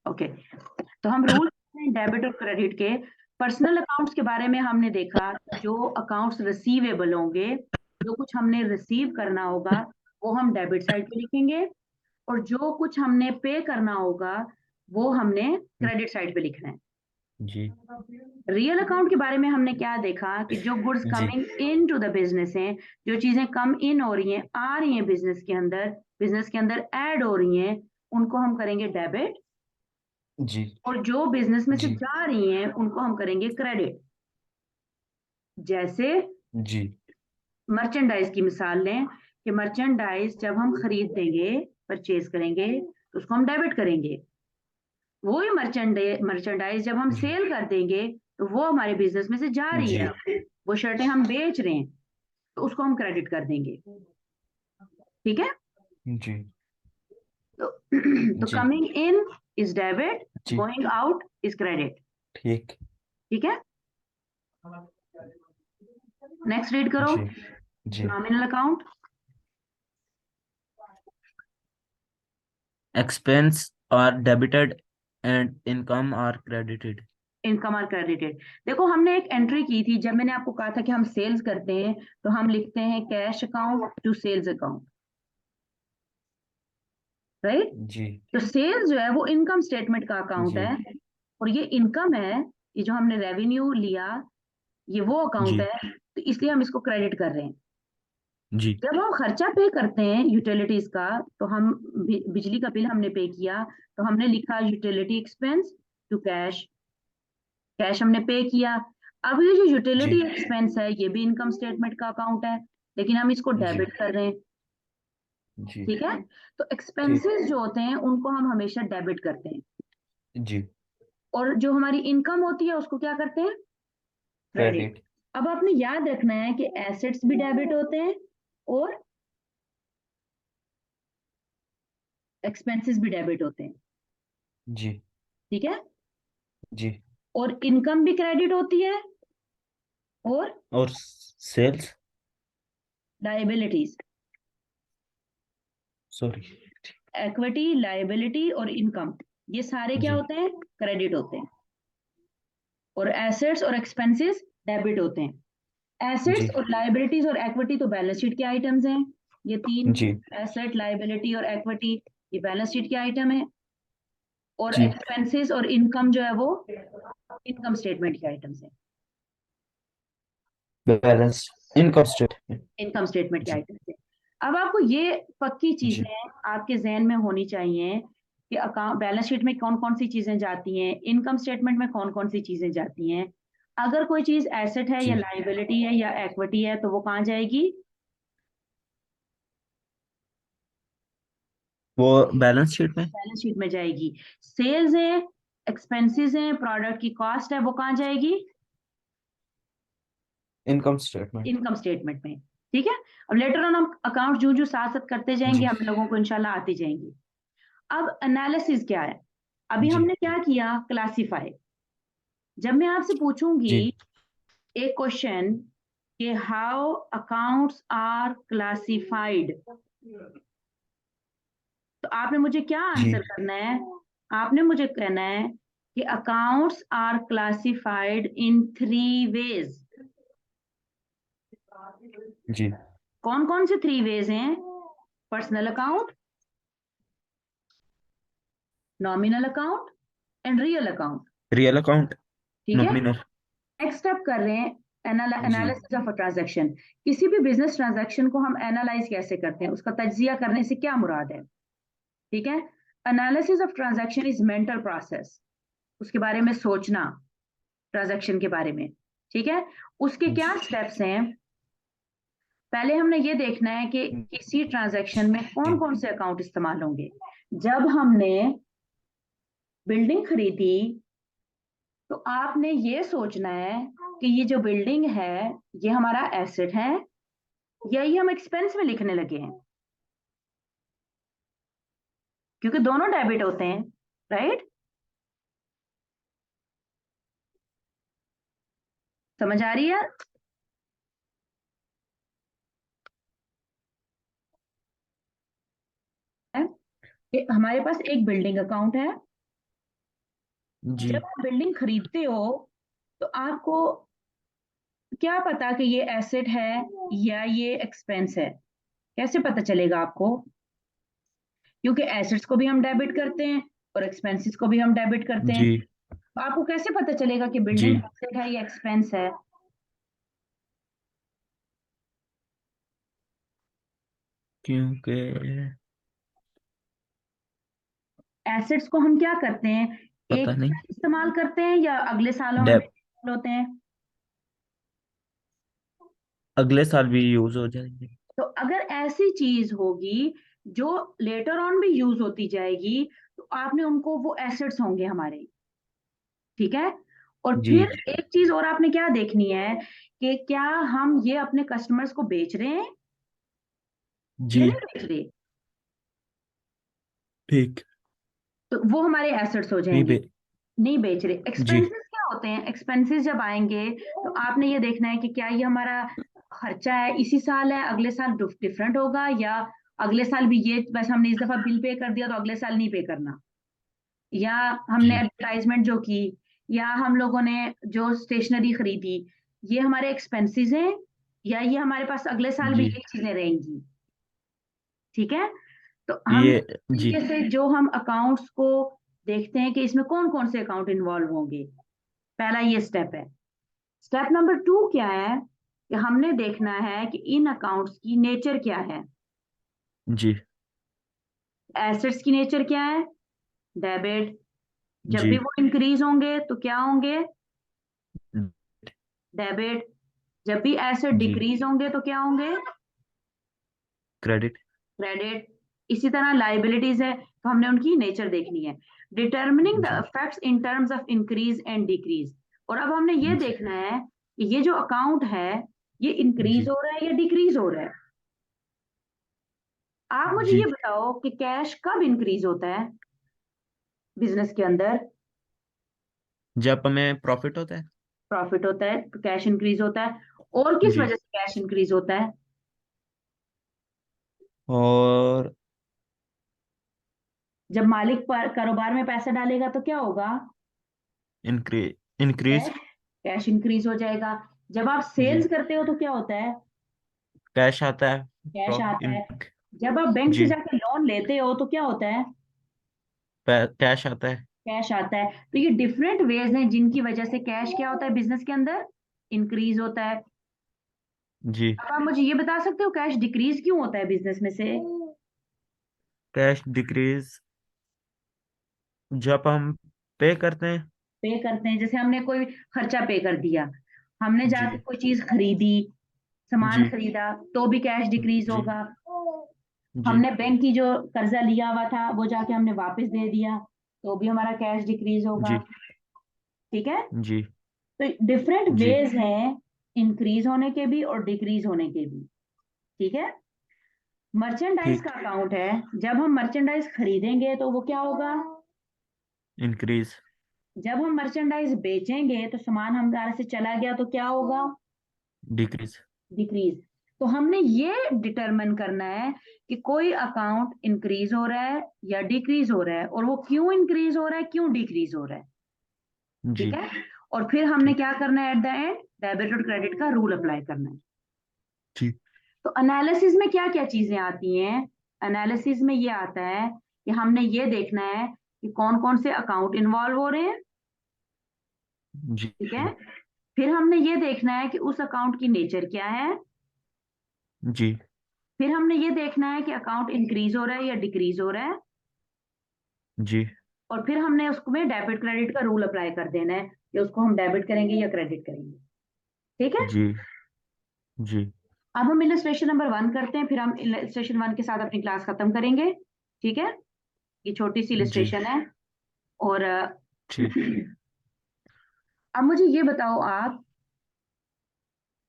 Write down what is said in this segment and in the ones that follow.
Okay, तो हम rule debit और क्रेडिट के। पर्सनल अकाउंट्स के बारे में हमने देखा जो अकाउंट्स रिसीवेबल होंगे, जो कुछ हमने रिसीव करना होगा वो हम डेबिट साइड पे लिखेंगे, और जो कुछ हमने पे करना होगा वो हमने क्रेडिट साइड पे लिखना है। जी रियल अकाउंट के बारे में हमने क्या देखा कि जो गुड्स जी coming in to the business हैं, जो चीजें कम इन हो रही हैं, आ रही हैं बिजनेस के अंदर ऐड हो रही हैं, उनको हम करेंगे डेबिट, जी और जो बिजनेस में से जी जा रही हैं उनको हम करेंगे क्रेडिट। जैसे जी मर्चेंडाइज की मिसाल लें कि मर्चेंडाइज जब हम खरीद देंगे, परचेज करेंगे, तो उसको हम डेबिट करेंगे। वही मर्चेंडाइज जब हम जी सेल कर देंगे तो वो हमारे बिजनेस में से जा रही जी है, वो शर्टें हम बेच रहे हैं, तो उसको हम क्रेडिट कर देंगे। ठीक है, जी तो तो जी कमिंग इन इज डेबिट, जी गोइंग आउट इज क्रेडिट। ठीक। ठीक है, नेक्स्ट रीड करो। जी जी nominal account, expense are debited and income are credited। Income are credited. देखो हमने एक एंट्री की थी जब मैंने आपको कहा था कि हम सेल्स करते हैं, तो हम लिखते हैं cash account to sales account, right. जी तो सेल्स जो है वो इनकम स्टेटमेंट का अकाउंट जी है, और ये इनकम है, ये जो हमने रेवेन्यू लिया ये वो अकाउंट जी है, तो इसलिए हम इसको क्रेडिट कर रहे हैं। जी जब हम खर्चा पे करते हैं यूटिलिटीज का, तो हम बिजली का बिल हमने पे किया, तो हमने लिखा utility expense to cash, cash हमने पे किया। अब ये जो यूटिलिटी जी एक्सपेंस है ये भी इनकम स्टेटमेंट का अकाउंट है, लेकिन हम इसको जी डेबिट कर रहे हैं। जी ठीक है, तो ठीक। एक्सपेंसेस जो होते हैं उनको हम हमेशा डेबिट करते हैं, जी और जो हमारी इनकम होती है उसको क्या करते हैं, क्रेडिट। क्रेडिट। अब आपने याद रखना है कि एसेट्स भी डेबिट होते हैं और एक्सपेंसेस भी डेबिट होते हैं। जी ठीक है, जी और इनकम भी क्रेडिट होती है, और और sales. Liabilities, sorry. Equity, liability और इनकम, ये सारे क्या जी होते हैं, क्रेडिट होते हैं, और एसेट्स और एक्सपेंसेस डेबिट होते हैं। जी एसेट्स और लाइबिलिटीज और इक्विटी तो बैलेंस शीट के आइटम्स हैं, ये तीन, जी एसेट, लाइबिलिटी और इक्विटी, ये बैलेंस शीट के आइटम है, और जी एक्सपेंसेस और इनकम जो है वो इनकम स्टेटमेंट के आइटम्स हैं, balance income statement. Income statement के जी आइटम्स हैं। अब आपको ये पक्की जी चीजें आपके जहन में होनी चाहिए कि अकाउंट बैलेंस शीट में कौन कौन सी चीजें जाती हैं, इनकम स्टेटमेंट में कौन कौन सी चीजें जाती हैं। अगर कोई चीज एसेट है या जी लाइबिलिटी है या इक्विटी है तो वो कहाँ जाएगी, वो बैलेंस शीट में। बैलेंस शीट में जाएगी। सेल्स है, एक्सपेंसेस हैं, प्रोडक्ट की कॉस्ट है, वो कहाँ जाएगी, इनकम स्टेटमेंट। इनकम स्टेटमेंट में। ठीक है, अब लेटर ऑन हम अकाउंट जो जो साथ साथ करते जाएंगे जी हम लोगों को इंशाल्लाह आती जाएंगी। अब एनालिसिस क्या है, अभी जी हमने क्या किया, क्लासिफाई। जब मैं आपसे पूछूंगी जी एक क्वेश्चन कि हाउ अकाउंट्स आर क्लासिफाइड, तो आपने मुझे क्या जी आंसर करना है, आपने मुझे कहना है कि accounts are classified in 3 ways. जी कौन कौन से 3 वेज हैं, personal account, nominal account and real account. Real account. ठीक है, नॉमिनल। नेक्स्ट स्टेप कर रहे हैं, जी एनालिसिस ऑफ अ ट्रांजैक्शन। किसी भी बिजनेस ट्रांजैक्शन को हम एनालाइज कैसे करते हैं, उसका तज्जिया करने से क्या मुराद है। ठीक है, analysis of transaction is mental process, उसके बारे में सोचना, ट्रांजैक्शन के बारे में। ठीक है, उसके क्या स्टेप्स हैं, पहले हमने ये देखना है कि किसी ट्रांजैक्शन में कौन जी कौन से अकाउंट इस्तेमाल होंगे। जब हमने बिल्डिंग खरीदी तो आपने ये सोचना है कि ये जो बिल्डिंग है ये हमारा एसेट है या ये हम एक्सपेंस में लिखने लगे हैं, क्योंकि दोनों डेबिट होते हैं, राइट। समझ आ रही है, कि हमारे पास एक बिल्डिंग अकाउंट है जी जब आप बिल्डिंग खरीदते हो तो आपको क्या पता कि ये एसेट है या ये एक्सपेंस है? कैसे पता चलेगा आपको? क्योंकि एसेट्स को भी हम डेबिट करते हैं और एक्सपेंसेस को भी हम डेबिट करते हैं। जी तो आपको कैसे पता चलेगा कि जी बिल्डिंग एसेट है या एक्सपेंस है? क्योंकि एसेट्स को हम क्या करते हैं, एक पता नहीं। साल इस्तेमाल करते हैं या अगले सालों में भी डेब इस्तेमाल होते हैं? अगले साल भी यूज हो जाएंगे। तो अगर ऐसी चीज होगी जो लेटर ऑन भी यूज होती जाएगी तो आपने उनको, वो एसेट्स होंगे हमारे। ठीक है। और जी फिर एक चीज और आपने क्या देखनी है कि क्या हम ये अपने कस्टमर्स को बेच रहे हैं या जी नहीं बेच रहे। ठीक। तो वो हमारे एसेट्स हो नहीं जाएंगे। बे नहीं बेच रहे। जी एक्सपेंसेस क्या होते हैं? एक्सपेंसेस जब आएंगे तो आपने ये देखना है कि क्या ये हमारा खर्चा है, इसी साल है, अगले साल डिफरेंट होगा, या अगले साल भी ये, बस हमने इस दफा बिल पे कर दिया तो अगले साल नहीं पे करना, या हमने जी एडवर्टाइजमेंट जो की, या हम लोगों ने जो स्टेशनरी खरीदी, ये हमारे एक्सपेंसेस हैं, या ये हमारे पास अगले साल भी जी ये चीजें रहेंगी। ठीक है। तो हम ये इस जी तरीके से जो हम अकाउंट्स को देखते हैं कि इसमें कौन कौन से अकाउंट इन्वॉल्व होंगे, पहला ये स्टेप है। स्टेप नंबर 2 क्या है कि हमने देखना है कि इन अकाउंट्स की नेचर क्या है। जी एसेट्स की नेचर क्या है? डेबिट। जब जी भी वो इंक्रीज होंगे तो क्या होंगे? डेबिट। जब भी एसेट जी डिक्रीज होंगे तो क्या होंगे? क्रेडिट। क्रेडिट। इसी तरह लाइबिलिटीज है तो हमने उनकी नेचर देखनी है। डिटर्मिनिंग द जी effects in terms of increase and decrease. और अब हमने ये जी देखना है कि ये जो अकाउंट है ये इंक्रीज जी हो रहा है या डिक्रीज हो रहा है। आप मुझे जी ये बताओ कि कैश कब इंक्रीज होता है बिजनेस के अंदर? जब हमें प्रॉफिट होता है। प्रॉफिट होता है तो कैश इंक्रीज होता है। और किस जी वजह से कैश इंक्रीज होता है? और जब मालिक पर कारोबार में पैसा डालेगा तो क्या होगा? Increase increase. Cash. Cash increase हो जाएगा। जब आप जी सेल्स करते हो तो क्या होता है? कैश आता है। कैश आता है। इन जब आप बैंक से जी जाकर लोन लेते हो तो क्या होता है? कैश आता है। कैश आता है। तो ये डिफरेंट वेज हैं जिनकी वजह से कैश क्या होता है बिजनेस के अंदर? इंक्रीज होता है। जी अब आप मुझे ये बता सकते हो कैश डिक्रीज क्यों होता है बिजनेस में से? कैश डिक्रीज जब हम पे करते हैं। पे करते हैं, जैसे हमने कोई खर्चा पे कर दिया, हमने जी जाके कोई चीज खरीदी, सामान जी खरीदा, तो भी कैश डिक्रीज जी होगा। जी हमने बैंक की जो कर्जा लिया हुआ था वो जाके हमने वापस दे दिया, तो भी हमारा कैश डिक्रीज होगा। जी ठीक है। जी तो डिफरेंट जी वेज हैं इंक्रीज होने के भी और डिक्रीज होने के भी। ठीक है। मर्चेंडाइज का ठीक। अकाउंट है, जब हम मर्चेंडाइज खरीदेंगे तो वो क्या होगा? इंक्रीज जब हम मर्चेंडाइज बेचेंगे तो सामान हमारे से चला गया तो क्या होगा? Decrease decrease. तो हमने ये डिटरमिन करना है कि कोई अकाउंट इंक्रीज हो रहा है या डिक्रीज हो रहा है, और वो क्यों इंक्रीज हो रहा है, क्यों डिक्रीज हो रहा है। ठीक जी है। और फिर हमने ठीक क्या करना है एट द एंड? डेबिट और क्रेडिट का रूल अप्लाई करना है। ठीक तो एनालिसिस में क्या क्या चीजें आती हैं? एनालिसिस में ये आता है कि हमने ये देखना है कि कौन कौन से अकाउंट इन्वॉल्व हो रहे हैं। जी ठीक है। फिर हमने ये देखना है कि उस अकाउंट की नेचर क्या है। जी फिर हमने ये देखना है कि अकाउंट इंक्रीज हो रहा है या डिक्रीज हो रहा है। जी और फिर हमने उसमें डेबिट क्रेडिट का रूल अप्लाई कर देना है कि उसको हम डेबिट करेंगे या क्रेडिट करेंगे। ठीक है। जी जी अब हम इलस्ट्रेशन नंबर 1 करते हैं, फिर हम इलस्ट्रेशन 1 के साथ अपनी क्लास खत्म करेंगे। ठीक है। ये छोटी सी जी इलस्ट्रेशन है। और ठीक। अब मुझे ये बताओ आप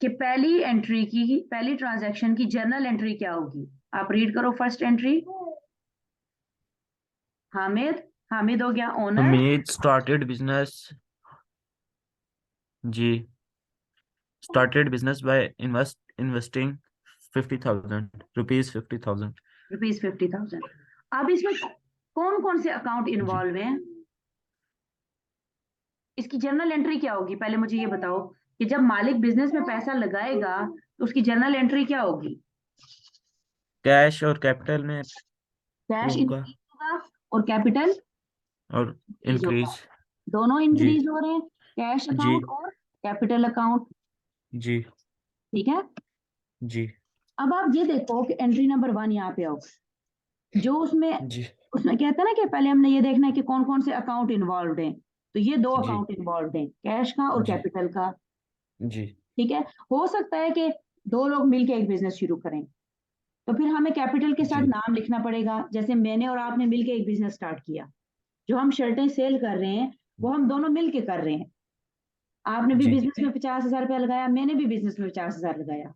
कि पहली एंट्री की, पहली ट्रांजैक्शन की जर्नल एंट्री क्या होगी? आप रीड करो फर्स्ट एंट्री। हामिद। हामिद हो गया ओनर। Hamid started business. जी started business by investing 50,000 rupees 50,000। ₹50,000। अब इसमें कौन कौन से अकाउंट जी इन्वॉल्व हैं? इसकी जर्नल एंट्री क्या होगी, पहले मुझे ये बताओ कि जब मालिक बिजनेस में पैसा लगाएगा तो उसकी जर्नल एंट्री क्या होगी? कैश और कैपिटल में कैश होगा इंक्रीज होगा और कैपिटल और इंक्रीज होगा, इंक्रीज। दोनों जी इंक्रीज हो रहे हैं, कैश जी अकाउंट और कैपिटल अकाउंट। जी ठीक है। जी अब आप ये देखो कि एंट्री नंबर 1 यहाँ पे आओ, जो उसमें जी उसमें कहता है ना कि पहले हमने ये देखना है कि कौन कौन से अकाउंट इन्वॉल्व हैं, तो ये 2 जी अकाउंट इन्वॉल्व हैं, कैश का और जी कैपिटल का। जी ठीक है। हो सकता है कि 2 लोग मिलकर एक बिजनेस शुरू करें, तो फिर हमें कैपिटल के साथ जी नाम लिखना पड़ेगा, जैसे मैंने और आपने मिलकर एक बिजनेस स्टार्ट किया, जो हम शर्टें सेल कर रहे हैं वो हम दोनों मिलके कर रहे हैं। आपने भी जी बिजनेस में 50,000 रुपया लगाया, मैंने भी बिजनेस में 50,000 लगाया।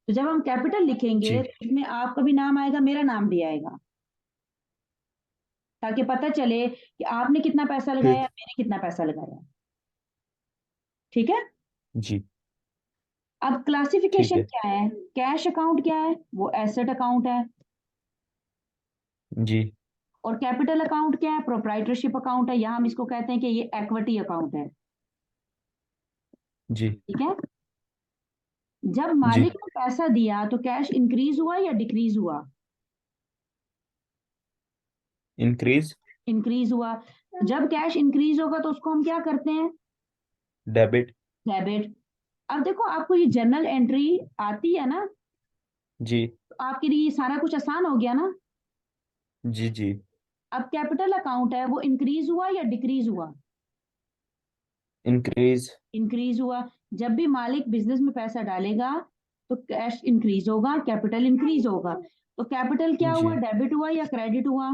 तो जब हम कैपिटल लिखेंगे जी तो इसमें आपका भी नाम आएगा, मेरा नाम भी आएगा, ताकि पता चले कि आपने कितना पैसा लगाया, ठीक मैंने कितना पैसा लगाया। ठीक है। जी अब ठीक क्लासिफिकेशन है क्या है? कैश अकाउंट क्या है? वो एसेट अकाउंट है। जी और कैपिटल अकाउंट क्या है? प्रोप्राइटरशिप अकाउंट है, या हम इसको कहते हैं कि ये इक्विटी अकाउंट है। जी ठीक है। जब जी मालिक ने पैसा दिया तो कैश इंक्रीज हुआ या डिक्रीज हुआ? इंक्रीज। इंक्रीज हुआ। जब कैश इंक्रीज होगा तो उसको हम क्या करते हैं? डेबिट। डेबिट। अब देखो, आपको ये जर्नल एंट्री आती है ना, जी तो आपके लिए ये सारा कुछ आसान हो गया ना। जी जी अब कैपिटल अकाउंट है, वो इंक्रीज हुआ या डिक्रीज हुआ? इंक्रीज। इंक्रीज हुआ। जब भी मालिक बिजनेस में पैसा डालेगा तो कैश इंक्रीज होगा, कैपिटल इंक्रीज होगा। तो कैपिटल क्या जी हुआ, डेबिट हुआ या क्रेडिट हुआ?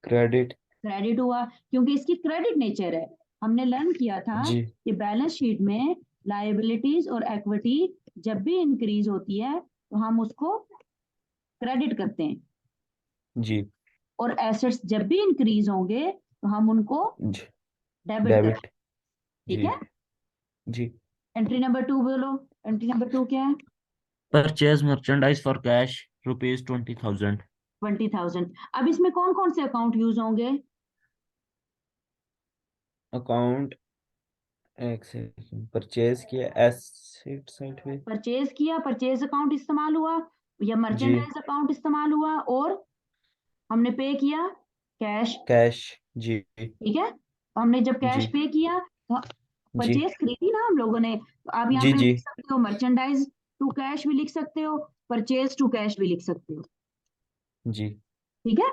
क्रेडिट। क्रेडिट हुआ, क्योंकि इसकी क्रेडिट नेचर है। हमने लर्न किया था जी कि बैलेंस शीट में लायबिलिटीज और इक्विटी जब भी इंक्रीज होती है तो हम उसको क्रेडिट करते हैं, जी और एसेट्स जब भी इंक्रीज होंगे तो हम उनको जी डेबिट करते डेबिट। हैं। ठीक जी है। जी एंट्री नंबर 2 बोलो। एंट्री नंबर 2 क्या है? Purchase merchandise for cash ₹20,000। 20,000। अब इसमें कौन कौन से अकाउंट यूज होंगे? अकाउंट। एक सेकंड, परचेज किया एसेट साइड पे। परचेज किया, परचेज अकाउंट इस्तेमाल हुआ, या जी मर्चेंडाइज अकाउंट इस्तेमाल हुआ, और हमने पे किया कैश। कैश। जी ठीक है। तो हमने जब कैश जी पे किया तो जी परचेज खरीदी ना हम लोगों ने, तो आप यहाँ जी पे जी लिख सकते हो मर्चेंडाइज टू कैश भी लिख सकते हो, परचेज टू कैश भी लिख सकते हो। जी ठीक है।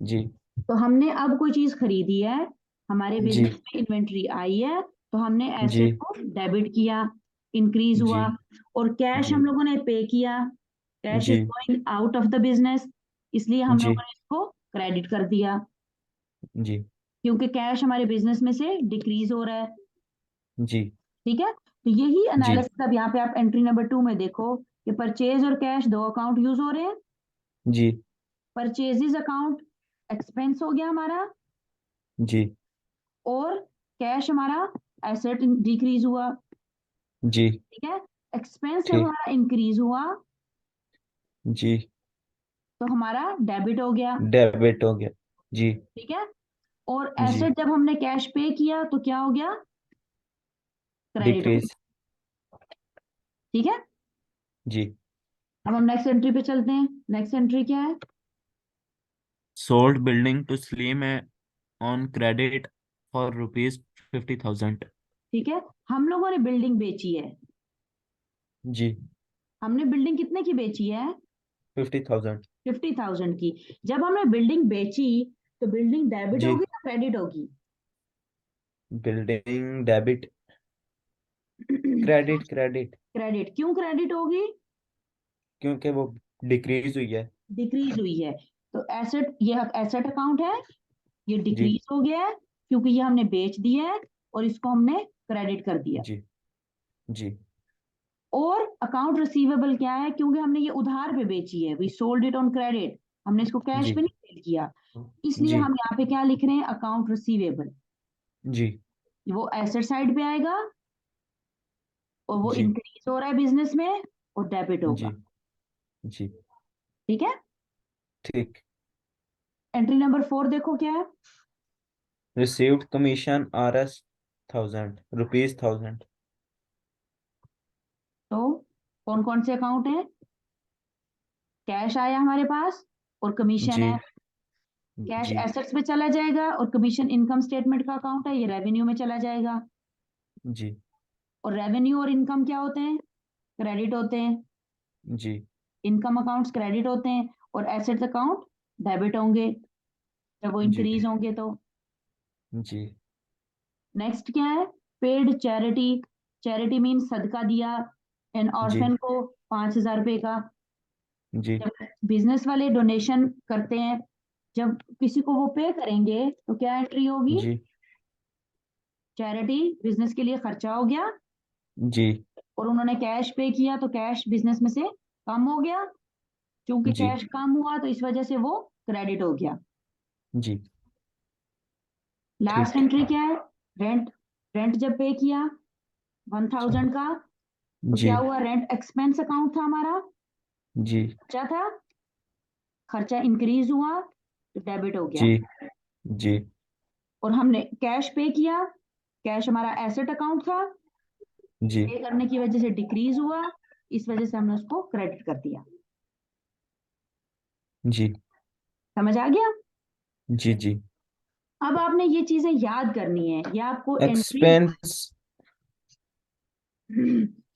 जी तो हमने अब कोई चीज खरीदी है, हमारे जी बिजनेस में इन्वेंट्री आई है, तो हमने जी एसेट को डेबिट किया, इंक्रीज जी हुआ। और कैश जी हम लोगों ने पे किया, कैश इज जी going out of the business, इसलिए हम जी लोगों ने इसको क्रेडिट कर दिया, जी क्योंकि कैश हमारे बिजनेस में से डिक्रीज हो रहा है। जी ठीक है। तो यही जी एनालिसिस अब यहाँ पे आप एंट्री नंबर 2 में देखो कि परचेज और कैश 2 अकाउंट यूज हो रहे हैं। जी परचेजेस अकाउंट एक्सपेंस हो गया हमारा, जी और कैश हमारा एसेट डिक्रीज हुआ। जी ठीक है। एक्सपेंस जब ठीक। हमारा इंक्रीज हुआ जी तो हमारा डेबिट हो गया। डेबिट हो गया। जी ठीक है। और जी एसेट जब हमने कैश पे किया तो क्या हो गया? क्रेडिट हो गया। डिक्रीज। ठीक है। जी अब हम नेक्स्ट एंट्री पे चलते हैं। नेक्स्ट एंट्री क्या है? सोल्ड बिल्डिंग टू स्लीम है ऑन क्रेडिट फॉर ₹50,000। ठीक है। हम लोगों ने बिल्डिंग बेची है। जी हमने बिल्डिंग कितने की बेची है? 50,000। 50,000 की। जब हमने बिल्डिंग बेची तो बिल्डिंग डेबिट जी होगी या क्रेडिट होगी? Building debit. Credit credit. Credit. क्यों क्रेडिट होगी? क्योंकि वो डिक्रीज हुई है। डिक्रीज हुई है। तो एसेट, ये एसेट अकाउंट है, ये जी डिक्रीज हो गया है क्योंकि ये हमने बेच दिया है, और इसको हमने क्रेडिट कर दिया। जी जी और अकाउंट रिसीवेबल क्या है? क्योंकि हमने ये उधार पे बेची है, we sold it on credit, हमने इसको कैश जी पे नहीं सेल किया, इसलिए जी हम यहाँ पे क्या लिख रहे हैं? Account receivable. जी वो एसेट साइड पे आएगा, और वो जी इंक्रीज हो रहा है बिजनेस में, और डेबिट जी होगा। जी ठीक है। ठीक। एंट्री नंबर 4 देखो क्या है? received commission Rs 1000 rupees 1000 तो कौन कौन से अकाउंट है? कैश आया हमारे पास और कमीशन जी है। कैश जी एसेट्स में चला जाएगा और कमीशन इनकम स्टेटमेंट का अकाउंट है, ये रेवेन्यू में चला जाएगा। जी और रेवेन्यू और इनकम क्या होते हैं? क्रेडिट होते हैं। जी इनकम अकाउंट्स क्रेडिट होते हैं और एसेट्स अकाउंट डेबिट होंगे जब वो जी इंक्रीज होंगे तो। जी नेक्स्ट क्या है? Paid charity. चैरिटी मीन सदका दिया एन जी ऑर्फन को 5,000 रुपए का। जी जब बिजनेस वाले डोनेशन करते हैं, जब किसी को वो पे करेंगे तो क्या एंट्री होगी? जी चैरिटी बिजनेस के लिए खर्चा हो गया जी और उन्होंने कैश पे किया तो कैश बिजनेस में से कम हो गया। क्योंकि जी कैश कम हुआ तो इस वजह से वो क्रेडिट हो गया। जी लास्ट ठीक एंट्री क्या है? रेंट। रेंट जब पे किया 1,000 का तो जी क्या हुआ? रेंट एक्सपेंस अकाउंट था हमारा, जी खर्चा था। खर्चा इंक्रीज हुआ तो डेबिट हो गया। जी जी और हमने कैश पे किया, कैश हमारा एसेट अकाउंट था, जी पे करने की वजह से डिक्रीज हुआ, इस वजह से हमने उसको क्रेडिट कर दिया। जी समझ आ गया? जी जी अब आपने ये चीजें याद करनी है, ये आपको एंट्री। एक्सपेंस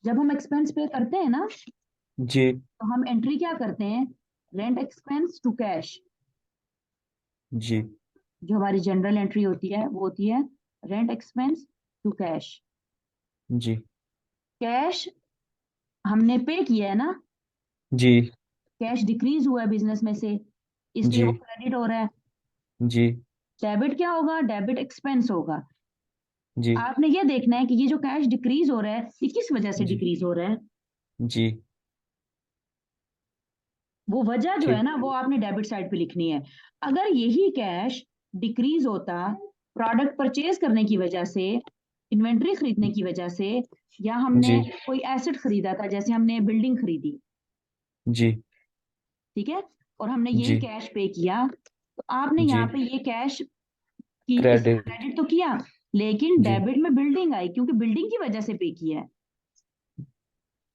जब हम एक्सपेंस पे करते हैं ना जी तो हम एंट्री क्या करते हैं? Rent expense to cash. जी जो हमारी जनरल एंट्री होती है वो होती है रेंट एक्सपेंस टू कैश। जी कैश हमने पे किया है ना, जी कैश डिक्रीज हुआ है बिजनेस में से, इसलिए जी वो क्रेडिट हो रहा है। जी डेबिट क्या होगा? डेबिट एक्सपेंस होगा। जी आपने ये देखना है कि ये जो कैश डिक्रीज हो रहा है ये किस वजह से जी डिक्रीज हो रहा है। जी वो वजह जो है ठीक ना वो आपने डेबिट साइड पे लिखनी है। अगर यही कैश डिक्रीज होता प्रोडक्ट परचेज करने की वजह से, इन्वेंट्री खरीदने की वजह से, या हमने जी कोई एसेट खरीदा था, जैसे हमने बिल्डिंग खरीदी, जी ठीक है, और हमने यही जी कैश पे किया, तो आपने जी यहाँ पे ये कैश की इसे क्रेडिट क्रेडिट तो किया, लेकिन जी डेबिट में बिल्डिंग आई क्योंकि बिल्डिंग की वजह से पे किया है।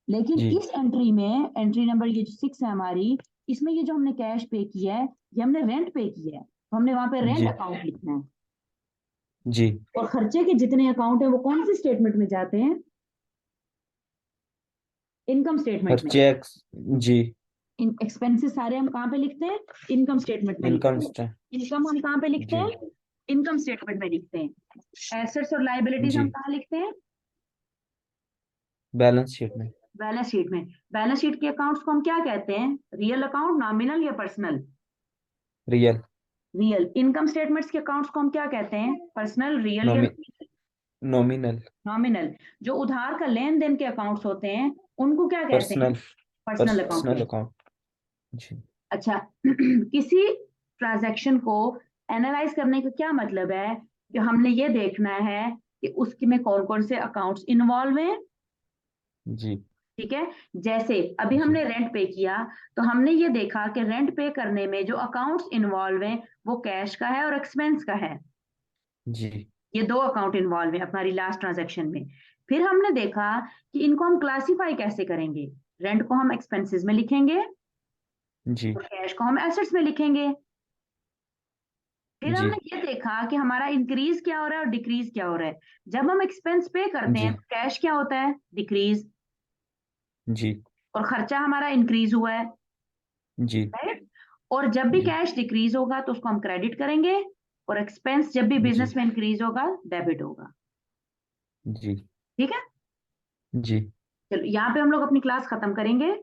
लेकिन जी इस एंट्री में, एंट्री नंबर ये जो 6 है हमारी, इसमें ये जो हमने कैश पे किया है ये हमने रेंट पे किया है, तो हमने वहां पे रेंट जी अकाउंट लिखना है। जी और खर्चे के जितने अकाउंट है वो कौन सी स्टेटमेंट में जाते हैं? इनकम स्टेटमेंट में। खर्चे जी इन एक्सपेंसेस सारे हम कहाँ पे लिखते हैं? इनकम स्टेटमेंट में इनकम लिखते हैं। इनकम हम कहाँ पे लिखते जी हैं? इनकम स्टेटमेंट में लिखते हैं। एसेट्स और लाइबिलिटीज जी हम कहाँ लिखते हैं? बैलेंस शीट में बैलेंस शीट में। बैलेंस शीट के अकाउंट्स को हम क्या कहते हैं? रियल अकाउंट, नॉमिनल या personal? Real real. Income statements के अकाउंट्स को हम क्या कहते हैं? पर्सनल, रियल या नॉमि नॉमिनल नॉमिनल। जो उधार का लेन देन के अकाउंट्स होते हैं उनको क्या कहते हैं? पर्सनल पर्सनल अकाउंट पर्सनल कहते हैं। अकाउंट जी अच्छा, किसी ट्रांजैक्शन को एनालाइज करने का क्या मतलब है? कि हमने ये देखना है कि उसके में कौन कौन से अकाउंट्स इन्वॉल्व हैं। जी ठीक है, जैसे अभी जी हमने रेंट पे किया तो हमने ये देखा कि रेंट पे करने में जो अकाउंट्स इन्वॉल्व हैं वो कैश का है और एक्सपेंस का है। जी ये दो अकाउंट इन्वॉल्व है हमारी लास्ट ट्रांजैक्शन में। फिर हमने देखा कि इनको हम क्लासिफाई कैसे करेंगे। रेंट को हम एक्सपेंसेस में लिखेंगे जी और कैश को हम एसेट्स में लिखेंगे। फिर जी हमने ये देखा कि हमारा इंक्रीज क्या हो रहा है और डिक्रीज क्या हो रहा है। जब हम एक्सपेंस पे करते हैं जी तो कैश क्या होता है? डिक्रीज। जी और खर्चा हमारा इंक्रीज हुआ है, जी राइट। और जब भी जी कैश डिक्रीज होगा तो उसको हम क्रेडिट करेंगे, और एक्सपेंस जब भी जी बिजनेस में इंक्रीज होगा डेबिट होगा। जी ठीक है, जी चलो यहाँ पे हम लोग अपनी क्लास खत्म करेंगे।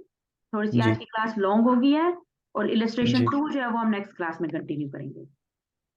थोड़ी सी आज जी की क्लास लॉन्ग हो गई है, और इलस्ट्रेशन जी 2 जो है वो हम नेक्स्ट क्लास में कंटिन्यू करेंगे।